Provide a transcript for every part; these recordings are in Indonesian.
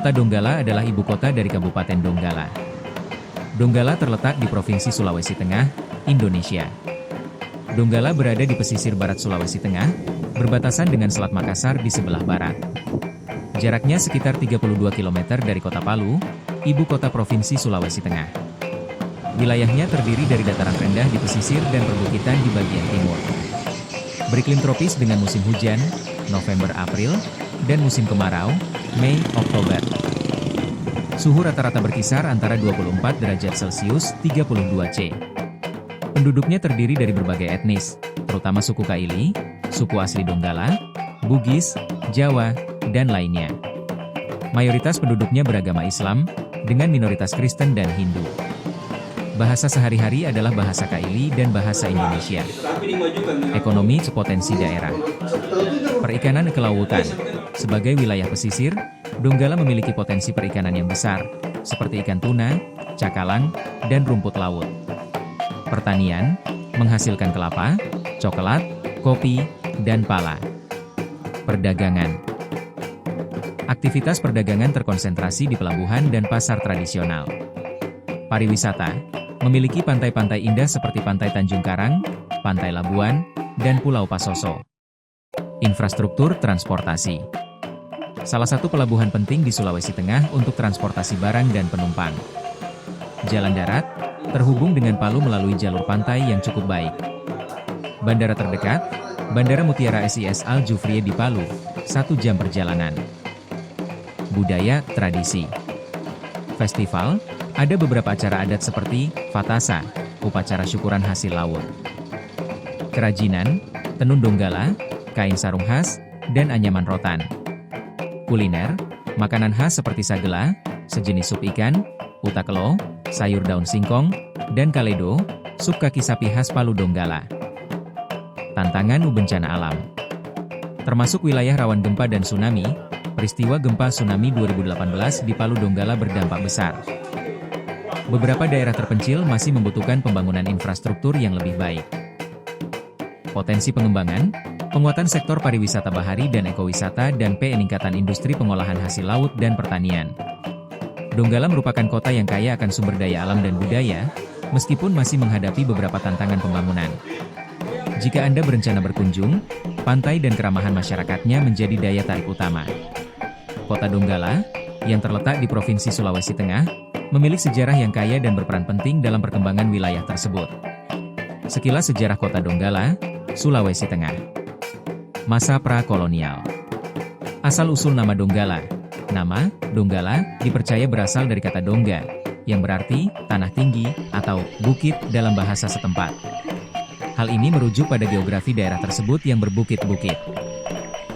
Kota Donggala adalah ibu kota dari Kabupaten Donggala. Donggala terletak di Provinsi Sulawesi Tengah, Indonesia. Donggala berada di pesisir barat Sulawesi Tengah, berbatasan dengan Selat Makassar di sebelah barat. Jaraknya sekitar 32 km dari Kota Palu, ibu kota Provinsi Sulawesi Tengah. Wilayahnya terdiri dari dataran rendah di pesisir dan perbukitan di bagian timur. Beriklim tropis dengan musim hujan, November-April, dan musim kemarau, Mei-Oktober. Suhu rata-rata berkisar antara 24 derajat Celcius 32 C. Penduduknya terdiri dari berbagai etnis, terutama suku Kaili, suku asli Donggala, Bugis, Jawa, dan lainnya. Mayoritas penduduknya beragama Islam, dengan minoritas Kristen dan Hindu. Bahasa sehari-hari adalah bahasa Kaili dan bahasa Indonesia. Ekonomi sepotensi daerah. Perikanan kelautan. Sebagai wilayah pesisir, Donggala memiliki potensi perikanan yang besar, seperti ikan tuna, cakalang, dan rumput laut. Pertanian, menghasilkan kelapa, coklat, kopi, dan pala. Perdagangan. Aktivitas perdagangan terkonsentrasi di pelabuhan dan pasar tradisional. Pariwisata, memiliki pantai-pantai indah seperti Pantai Tanjung Karang, Pantai Labuan, dan Pulau Pasoso. Infrastruktur transportasi. Salah satu pelabuhan penting di Sulawesi Tengah untuk transportasi barang dan penumpang. Jalan darat, terhubung dengan Palu melalui jalur pantai yang cukup baik. Bandara terdekat, Bandara Mutiara SIS Al Jufriye di Palu, 1 jam perjalanan. Budaya, tradisi. Festival, ada beberapa acara adat seperti Fatasa, upacara syukuran hasil laut. Kerajinan, tenun Donggala, kain sarung khas, dan anyaman rotan. Kuliner, makanan khas seperti sagela, sejenis sup ikan, utakelo, sayur daun singkong, dan kaledo, sup kaki sapi khas Palu Donggala. Tantangan bencana alam. Termasuk wilayah rawan gempa dan tsunami, peristiwa gempa tsunami 2018 di Palu Donggala berdampak besar. Beberapa daerah terpencil masih membutuhkan pembangunan infrastruktur yang lebih baik. Potensi pengembangan, penguatan sektor pariwisata bahari dan ekowisata dan peningkatan industri pengolahan hasil laut dan pertanian. Donggala merupakan kota yang kaya akan sumber daya alam dan budaya, meskipun masih menghadapi beberapa tantangan pembangunan. Jika Anda berencana berkunjung, pantai dan keramahan masyarakatnya menjadi daya tarik utama. Kota Donggala, yang terletak di Provinsi Sulawesi Tengah, memiliki sejarah yang kaya dan berperan penting dalam perkembangan wilayah tersebut. Sekilas sejarah Kota Donggala, Sulawesi Tengah. Masa pra-kolonial. Asal-usul nama Donggala. Nama, Donggala, dipercaya berasal dari kata Dongga, yang berarti tanah tinggi atau bukit dalam bahasa setempat. Hal ini merujuk pada geografi daerah tersebut yang berbukit-bukit.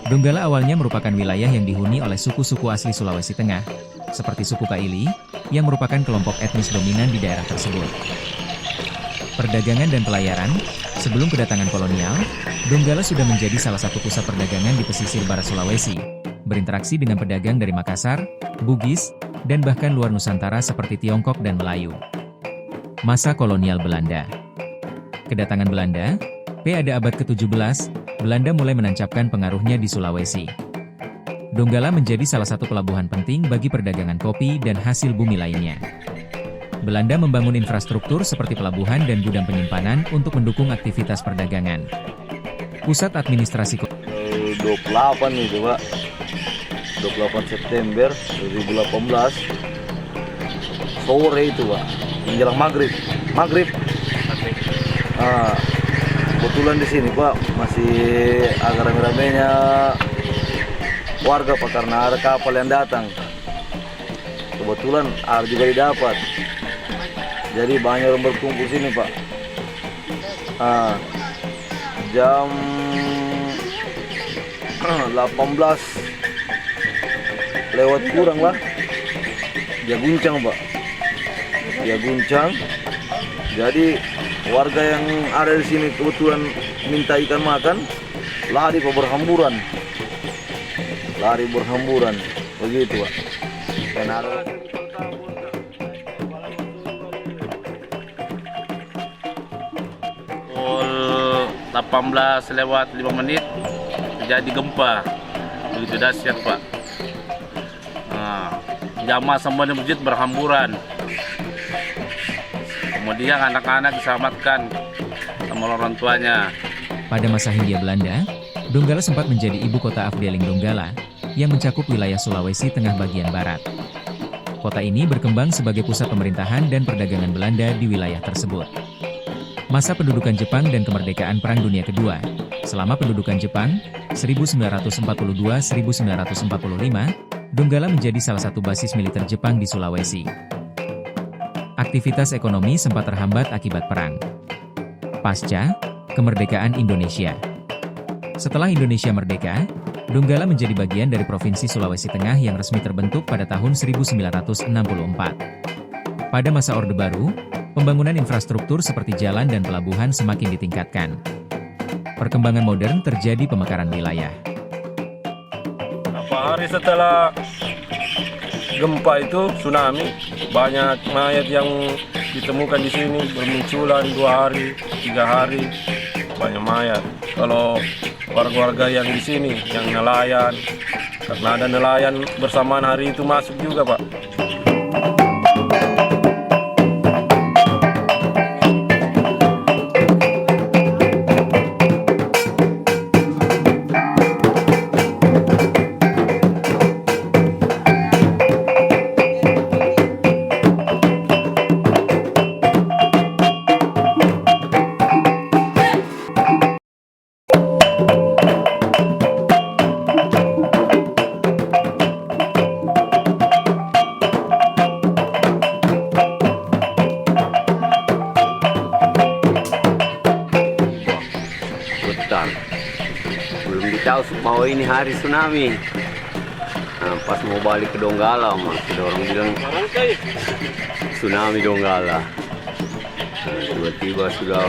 Donggala awalnya merupakan wilayah yang dihuni oleh suku-suku asli Sulawesi Tengah, seperti suku Kaili, yang merupakan kelompok etnis dominan di daerah tersebut. Perdagangan dan pelayaran. Sebelum kedatangan kolonial, Donggala sudah menjadi salah satu pusat perdagangan di pesisir barat Sulawesi, berinteraksi dengan pedagang dari Makassar, Bugis, dan bahkan luar Nusantara seperti Tiongkok dan Melayu. Masa kolonial Belanda. Kedatangan Belanda, pada abad ke-17, Belanda mulai menancapkan pengaruhnya di Sulawesi. Donggala menjadi salah satu pelabuhan penting bagi perdagangan kopi dan hasil bumi lainnya. Belanda membangun infrastruktur seperti pelabuhan dan gudang penyimpanan untuk mendukung aktivitas perdagangan. Pusat administrasi 28 itu Pak, 28 September 2018, sore itu Pak, menjelang maghrib. Kebetulan di sini Pak masih agak rame-ramenya warga Pak, karena ada kapal yang datang. Kebetulan air juga didapat, jadi banyak orang berkumpul sini Pak. Jam 18 lewat kurang lah, dia guncang Pak, jadi warga yang ada di sini kebetulan minta ikan makan, lari Pak, berhamburan begitu Pak. Pukul 18 lewat 5 menit terjadi gempa, begitu dahsyat Pak. jamaah semua di masjid berhamburan. Kemudian anak-anak diselamatkan sama orang tuanya. Pada masa Hindia Belanda, Donggala sempat menjadi ibu kota Afdeling Donggala, yang mencakup wilayah Sulawesi Tengah bagian barat. Kota ini berkembang sebagai pusat pemerintahan dan perdagangan Belanda di wilayah tersebut. Masa pendudukan Jepang dan kemerdekaan Perang Dunia Kedua. Selama pendudukan Jepang, 1942-1945, Donggala menjadi salah satu basis militer Jepang di Sulawesi. Aktivitas ekonomi sempat terhambat akibat perang. Pasca kemerdekaan Indonesia. Setelah Indonesia merdeka, Donggala menjadi bagian dari Provinsi Sulawesi Tengah yang resmi terbentuk pada tahun 1964. Pada masa Orde Baru, pembangunan infrastruktur seperti jalan dan pelabuhan semakin ditingkatkan. Perkembangan modern terjadi pemekaran wilayah. Beberapa hari setelah gempa itu, tsunami, banyak mayat yang ditemukan di sini, bermunculan 2 hari, 3 hari, banyak mayat. Kalau warga-warga yang di sini, yang nelayan, karena ada nelayan bersamaan hari itu masuk juga, Pak. Belum ditahu bahwa ini hari tsunami. Nah, pas mau balik ke Donggala, ada orang bilang tsunami Donggala. Nah, tiba-tiba sudah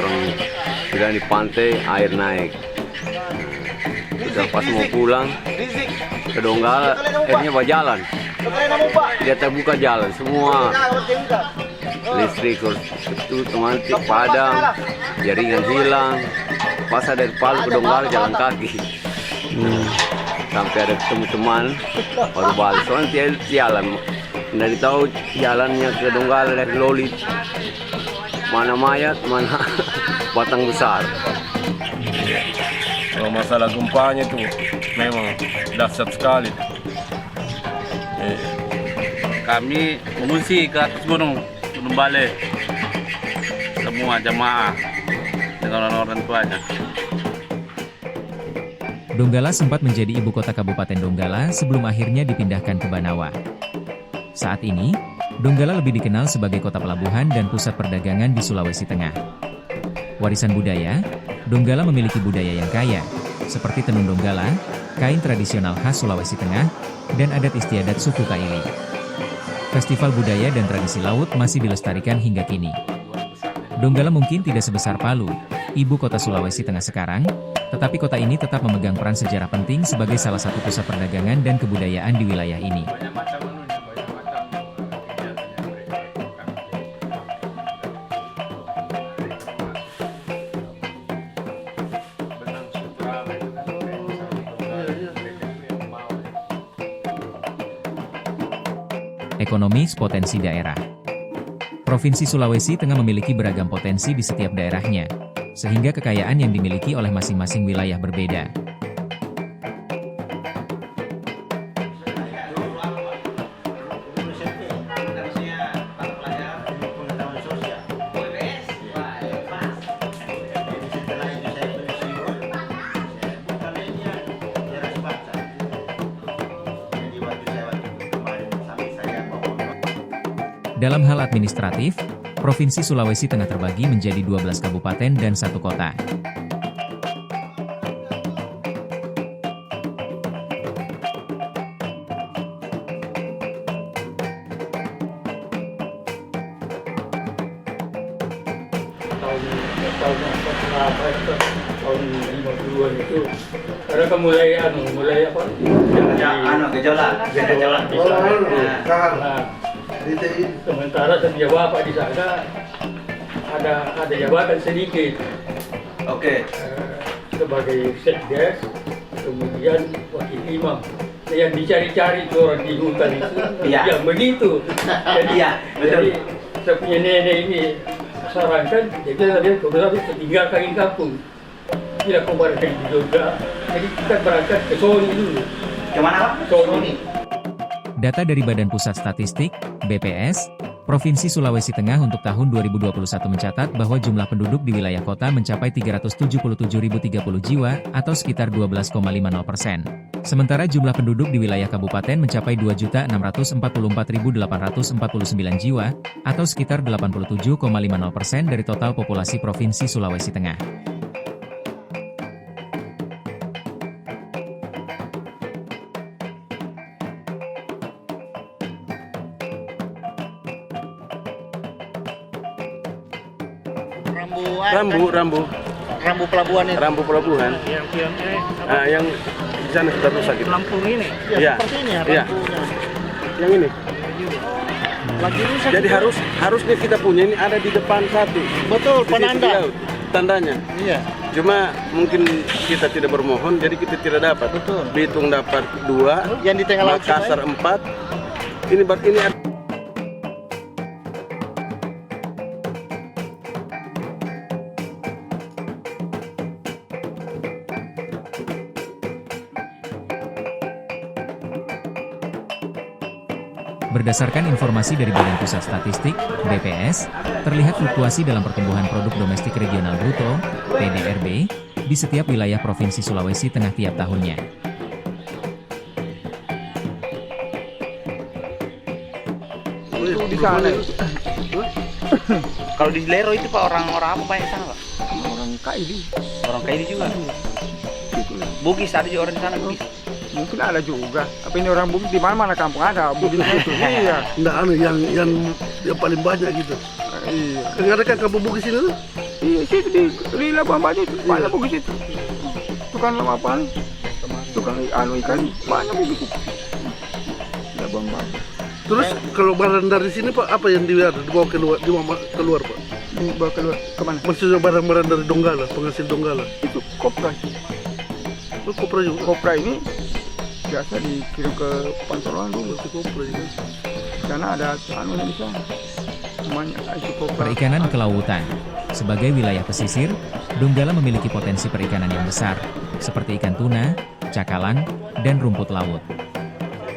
di pantai, air naik. Sudah pas mau pulang ke Donggala, akhirnya berjalan. Dia terbuka jalan, semua listrik itu teman padam, jaringan hilang. Pas ada di Palu ke Donggala jalan kaki. Sampai ada ketemu teman baru balik. Soalnya dia jalan, nggak tahu jalannya ke Donggala dari Loli. Mana mayat, mana batang besar. Kalau masalah gempanya itu memang dahsyat sekali. Kami mengungsi ke atas Gunung Bale. Semua jamaah dengan orang tuanya. Donggala sempat menjadi ibu kota Kabupaten Donggala sebelum akhirnya dipindahkan ke Banawa. Saat ini, Donggala lebih dikenal sebagai kota pelabuhan dan pusat perdagangan di Sulawesi Tengah. Warisan budaya, Donggala memiliki budaya yang kaya, seperti tenun Donggala, kain tradisional khas Sulawesi Tengah, dan adat istiadat suku Kaili. Festival budaya dan tradisi laut masih dilestarikan hingga kini. Donggala mungkin tidak sebesar Palu, ibu kota Sulawesi Tengah sekarang, tetapi kota ini tetap memegang peran sejarah penting sebagai salah satu pusat perdagangan dan kebudayaan di wilayah ini. Ekonomi potensi daerah. Provinsi Sulawesi Tengah memiliki beragam potensi di setiap daerahnya, sehingga kekayaan yang dimiliki oleh masing-masing wilayah berbeda. Dalam hal administratif, Provinsi Sulawesi Tengah terbagi menjadi 12 kabupaten dan 1 kota. Tahun 52 itu karena kan mulai apa? Gejolak di sana. Nah, sementara setiap bapak di sana ada jabatan sedikit. Oke. Sebagai sekdes, kemudian wakil imam. yang dicari-cari itu orang di hutan itu, Iya. yang begitu. Jadi, Iya, betul. jadi saya punya nenek ini sarankan, jadi dia kebetulan tinggalkan di kampung. Tidak kembali ke Jogja, jadi kita berangkat ke Sony dulu. Kemana Pak? Sony. Data dari Badan Pusat Statistik, BPS, Provinsi Sulawesi Tengah untuk tahun 2021 mencatat bahwa jumlah penduduk di wilayah kota mencapai 377.030 jiwa atau sekitar 12,50%. Sementara jumlah penduduk di wilayah kabupaten mencapai 2.644.849 jiwa atau sekitar 87,50% dari total populasi Provinsi Sulawesi Tengah. Rambu pelabuhan itu. Rambu pelabuhan. Yang di sana sudah rusak gitu. Lampu ini. Iya. Seperti ini ya Iya. rambunya. Yang ini. Lagi rusak. Jadi juga. harusnya kita punya ini ada di depan satu. Betul, Di situ penanda. di laut, tandanya. Iya. Cuma mungkin kita tidak bermohon, jadi kita tidak dapat. Betul. Bitung dapat 2, Yang di tengah laut Makassar juga, 4. Ini Berdasarkan informasi dari Badan Pusat Statistik, BPS, terlihat fluktuasi dalam pertumbuhan produk domestik regional bruto, PDRB, di setiap wilayah Provinsi Sulawesi Tengah tiap tahunnya. itu di sana. Kalau di Lero itu Pak orang-orang apa banyak sana Pak? Orang Kaili. Orang Kaili juga. Bugis ada juga orang di sana Bugis. Mungkin ada juga. Tapi ini orang Bugis di mana-mana kampung ada Bugis itu. Iya. Nggak yang paling banyak gitu. Iya. Nggak ada kan kampung Bugis ini tuh? Iya, situ di Labuan Bajo itu banyak Bugis itu. Tukang apa? Tukang ikan banyak Bugis itu. Labuan Bajo. Terus kalau barang dari sini Pak, apa yang dibawa keluar Pak? Dibawa keluar kemana? Maksudnya barang-barang dari Donggala, penghasil Donggala. Itu kopra. Oh, kopra juga. Kopra ini biasa dikirim ke Pantoloan dulu. Itu kopra juga. Karena ada di sana. Namanya itu kopra. Perikanan kelautan. Sebagai wilayah pesisir, Donggala memiliki potensi perikanan yang besar, seperti ikan tuna, cakalang, dan rumput laut.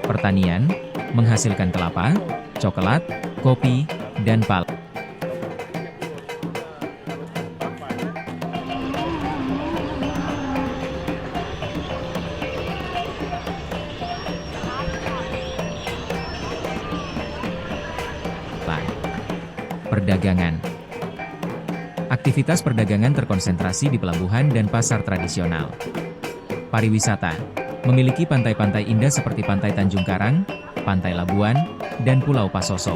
Pertanian, menghasilkan kelapa, coklat, kopi, dan pal. Perdagangan. Aktivitas perdagangan terkonsentrasi di pelabuhan dan pasar tradisional. Pariwisata. Memiliki pantai-pantai indah seperti Pantai Tanjung Karang, Pantai Labuan, dan Pulau Pasoso.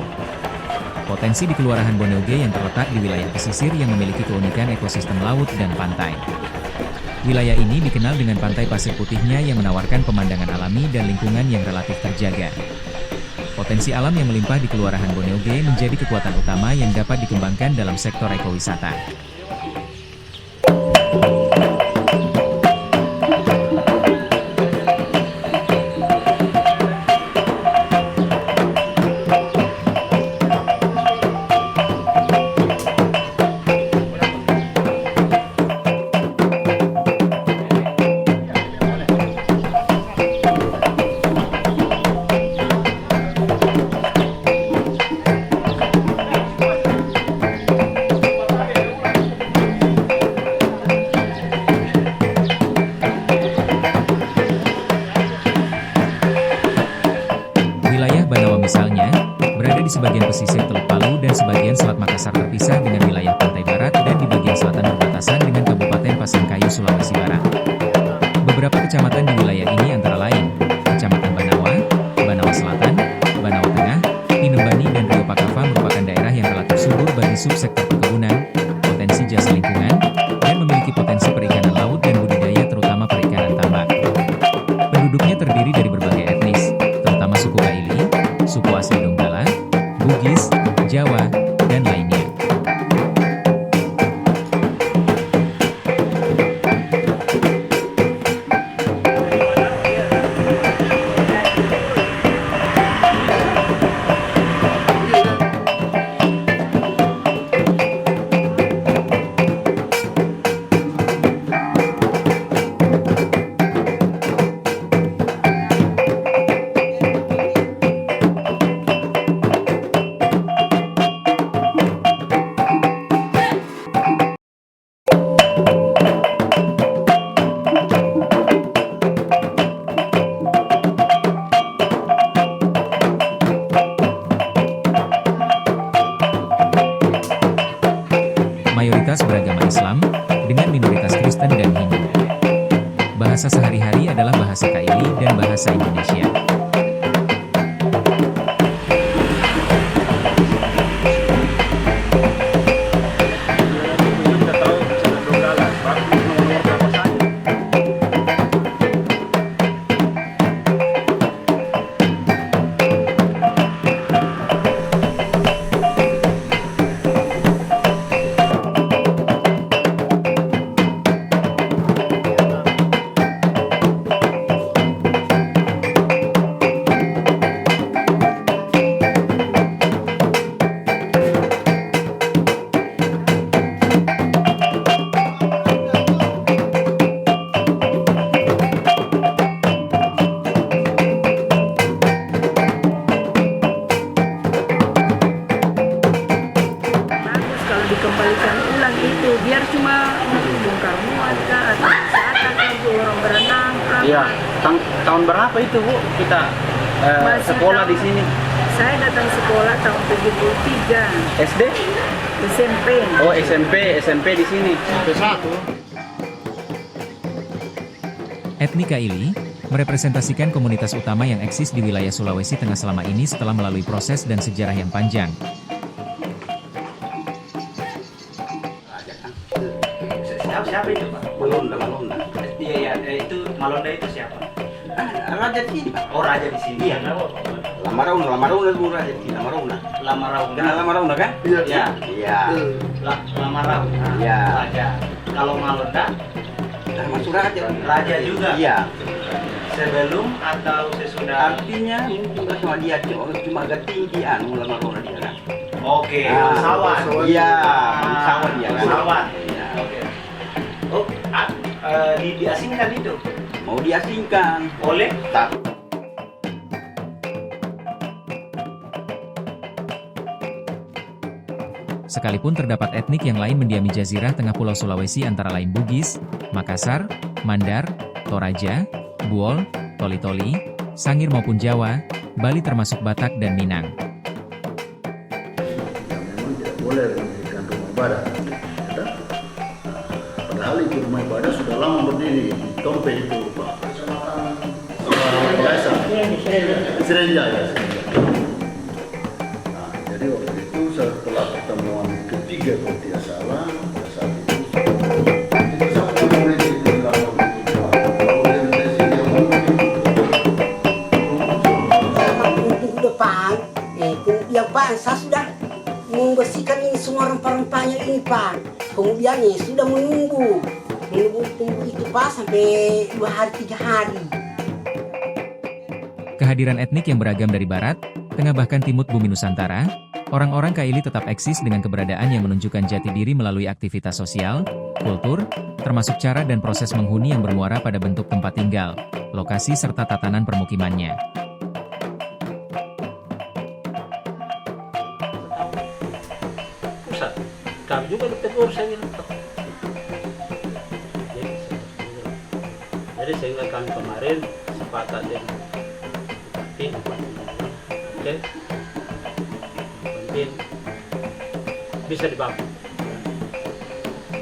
Potensi di Kelurahan Boneoge yang terletak di wilayah pesisir yang memiliki keunikan ekosistem laut dan pantai. Wilayah ini dikenal dengan pantai pasir putihnya yang menawarkan pemandangan alami dan lingkungan yang relatif terjaga. Potensi alam yang melimpah di Kelurahan Boneoge menjadi kekuatan utama yang dapat dikembangkan dalam sektor ekowisata. Misalnya, berada di sebagian pesisir Teluk Palu dan sebagian selat Makassar terpisah dengan wilayah pantai barat dan di bagian selatan berbatasan dengan Kabupaten Pasangkayu, Sulawesi Barat. Beberapa kecamatan di wilayah ini antara lain, Kecamatan Banawa, Banawa Selatan, Banawa Tengah, Pinembani dan Rio Pakava merupakan daerah yang relatif subur bagi subsektor perkebunan, potensi jasa lingkungan, dan memiliki potensi perikanan laut dan budidaya terutama perikanan tambak. Penduduknya terdiri dari berbagai etnis, terutama suku Kaili, suku asli Donggala, Bugis, Jawa, dan lainnya. Islam dengan minoritas Kristen dan Hindu. Bahasa sehari-hari adalah bahasa Kaili dan bahasa Indonesia. Bagus kalau dikembalikan ulang itu, biar cuma untuk bongkar muat kah, atau wisata kah, orang berenang kah. Iya. Tahun berapa itu Bu kita Masih sekolah tahun- di sini? Saya datang sekolah tahun 73, SD? SMP. Oh SMP di sini. Etnik Kaili merepresentasikan komunitas utama yang eksis di wilayah Sulawesi Tengah selama ini setelah melalui proses dan sejarah yang panjang. Siapa itu Pak? Malonda. Iya itu Malonda itu siapa? Raja di sini, Pak. Oh raja di sini. Iya. Lamarauna Bu Raja di sini, Lamarauna. Lamarauna. Kenal Lamarauna kan? Iya. Iya. Lamarauna. Iya. Raja. Kalau Malonda Masuk Raja. raja juga. Iya. Sebelum atau sesudah? Artinya ini juga sama dia cuma agak tinggi Lamarauna dia kan. Oke. Ah, Bangsawan. Iya, bangsawan dia kan. Bangsawan. Iya. Oke. Oh, diasingkan itu Mau diasingkan. oleh Tak. Sekalipun terdapat etnik yang lain mendiami jazirah tengah Pulau Sulawesi antara lain Bugis, Makassar, Mandar, Toraja, Buol, Toli-Toli, Sangir maupun Jawa, Bali termasuk Batak dan Minang. Memang tidak boleh mendirikan rumah ibadah. Ya. Padahal itu rumah ibadah sudah lama berdiri di Tompe itu Pak. Biasa. Serenjaya. Nah, jadi waktu itu setelah pertemuan ketiga kalau tidak salah, pada saat itu kita sama politik itu kalau organisasi yang Untuk depan, kemudian Pak, saya sudah membersihkan ini semua rempah-rempahnya ini Pak. Kemudian sudah menunggu itu Pak sampai 2 hari 3 hari. Kehadiran etnik yang beragam dari barat, tengah bahkan timur bumi Nusantara, orang-orang Kaili tetap eksis dengan keberadaan yang menunjukkan jati diri melalui aktivitas sosial, kultur, termasuk cara dan proses menghuni yang bermuara pada bentuk tempat tinggal, lokasi serta tatanan permukimannya. Pusat. Kami juga ditegur saya bilang. Jadi sehingga kami kemarin sepakat dengan Bupati, oke, penting bisa dibangun,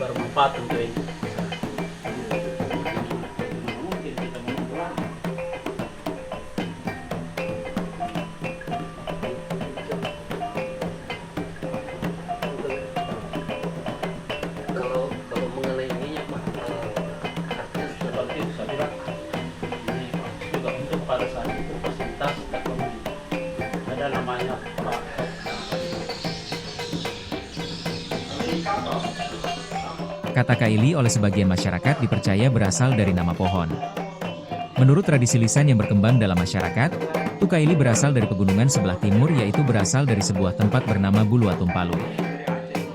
bermanfaat untuk ini. Kalau mengenai ininya Pak, artinya Seperti itu saya bilang, ini juga untuk pada saat itu fasilitas ekonomi. Ada namanya Pak. Kata Kaili oleh sebagian masyarakat dipercaya berasal dari nama pohon. Menurut tradisi lisan yang berkembang dalam masyarakat, Kaili berasal dari pegunungan sebelah timur yaitu berasal dari sebuah tempat bernama Buluatumpalu.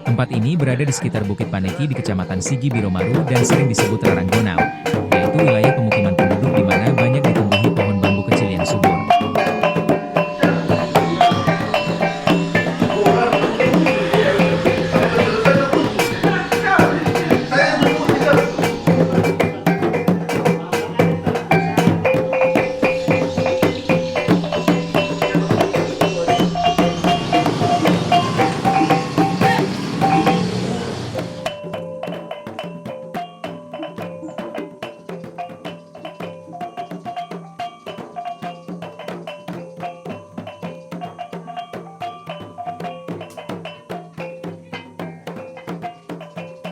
Tempat ini berada di sekitar Bukit Paneki di Kecamatan Sigi Biromaru dan sering disebut Raranggonau, yaitu wilayah pemukiman penduduk di mana banyak ditumbuhi pohon bambu kecil yang subur.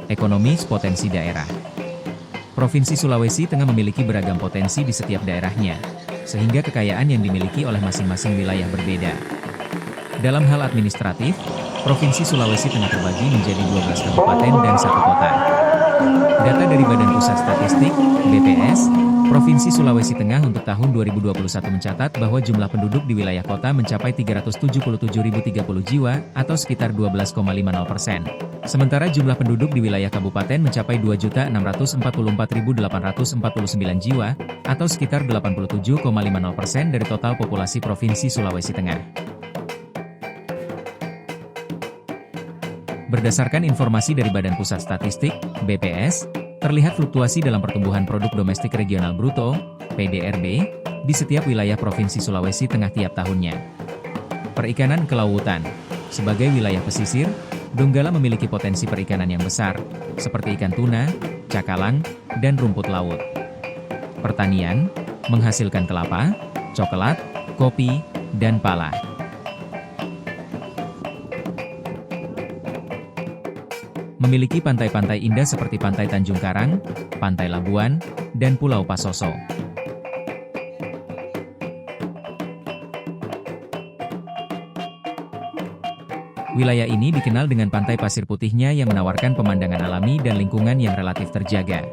Ekonomi potensi daerah. Provinsi Sulawesi Tengah memiliki beragam potensi di setiap daerahnya, sehingga kekayaan yang dimiliki oleh masing-masing wilayah berbeda. Dalam hal administratif, Provinsi Sulawesi Tengah terbagi menjadi 12 kabupaten dan 1 kota. Data dari Badan Pusat Statistik, BPS, Provinsi Sulawesi Tengah untuk tahun 2021 mencatat bahwa jumlah penduduk di wilayah kota mencapai 377.030 jiwa atau sekitar 12,50%. Sementara jumlah penduduk di wilayah kabupaten mencapai 2.644.849 jiwa atau sekitar 87,50% dari total populasi Provinsi Sulawesi Tengah. Berdasarkan informasi dari Badan Pusat Statistik, BPS, terlihat fluktuasi dalam pertumbuhan produk domestik regional bruto, PDRB, di setiap wilayah Provinsi Sulawesi Tengah tiap tahunnya. Perikanan kelautan. Sebagai wilayah pesisir, Donggala memiliki potensi perikanan yang besar, seperti ikan tuna, cakalang, dan rumput laut. Pertanian, menghasilkan kelapa, coklat, kopi, dan pala. Memiliki pantai-pantai indah seperti Pantai Tanjung Karang, Pantai Labuan, dan Pulau Pasoso. Wilayah ini dikenal dengan pantai pasir putihnya yang menawarkan pemandangan alami dan lingkungan yang relatif terjaga.